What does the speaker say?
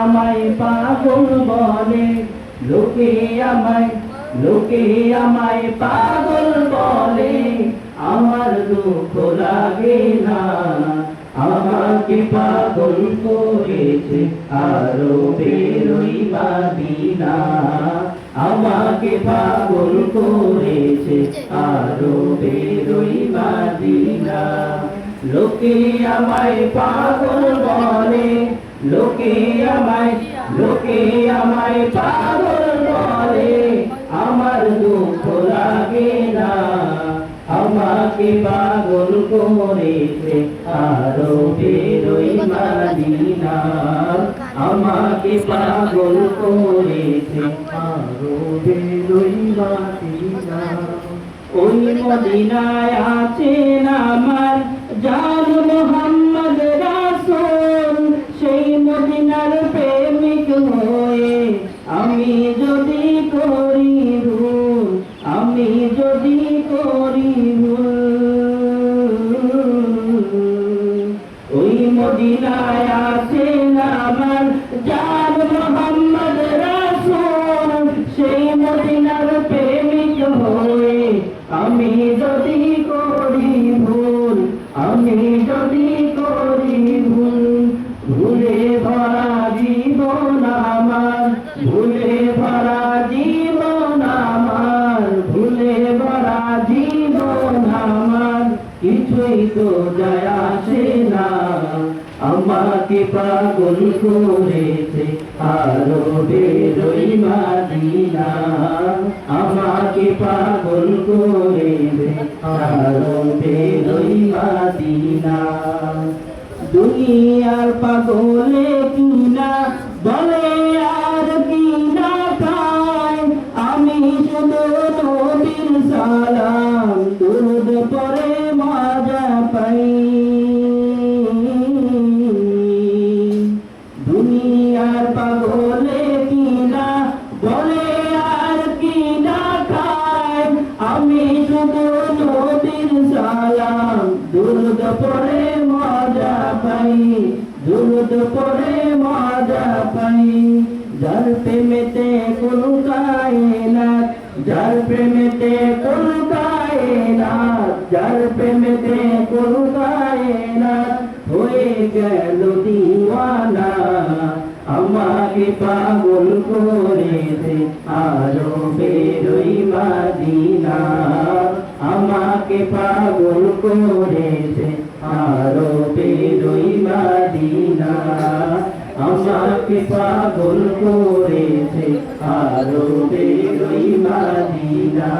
আমায় পাগল বলে, লোকে আমায় পাগল বলে, আমার দুঃখ লাগে না। আমাকে পাগল করেছে আরবের ওই মদিনা, আমাকে পাগল করেছে আরবের ওই মদিনা। লোকে আমায় পাগল বলে, লোকে আমায় পাগল বলে, আমার দুঃখ লাগে না। আমাকে পাগল করেছে আরবের ওই মদিনা, আমাকে পাগল করেছে আরবের ওই মদিনা। ওই মদিনায় আছেন আমার জান মুহাম্মদ রাসূল, সেই মদিনার প্রেমিক হয়ে আমি যদি করি ভুল, আমি যদি করি ভুল। ওই মদিনায় আছেন আমার জান মুহাম্মদ রাসূল, সেই মদিনার প্রেমিক হয়ে আমি যদি করি ভুল, আমি যদি করি ভুল। ভুলে ভরা জীবন আমার, ভুলে ভরা জীবন আমার, ভুলে ভরা জীবন আমার, কিছুই তো যায় আসে না। আমাকে পাগল করেছে আরবের ওই মদিনা, আমাকে পাগল করেছে আরবের ওই মদিনা। দুনিয়ার পাগলে কিনা বলে আর কিনা খায়, আমি শুধু নবীর সালাম দুরূদ পড়ে মজা পাই। দুনিয়ার পাগলে কিনা বলে আর কিনা খায়, আমি শুধু নবীর সালাম দুরূদ পড়ে মজা পাই, দুরূদ পড়ে মজা পাই। যার প্রেমেতে কোন কায়নাত, যার প্রেমেতে কোন কায়নাত, যার প্রেমেতে কোন কায়নাত হয়ে গেল দিওয়ানা। আমাকে পাগল করেছে আরবের ওই মদিনা, আমাকে পাগল করেছে আরবের ওই মদিনা, আমাকে পাগল করেছে আরবের ওই মদিনা।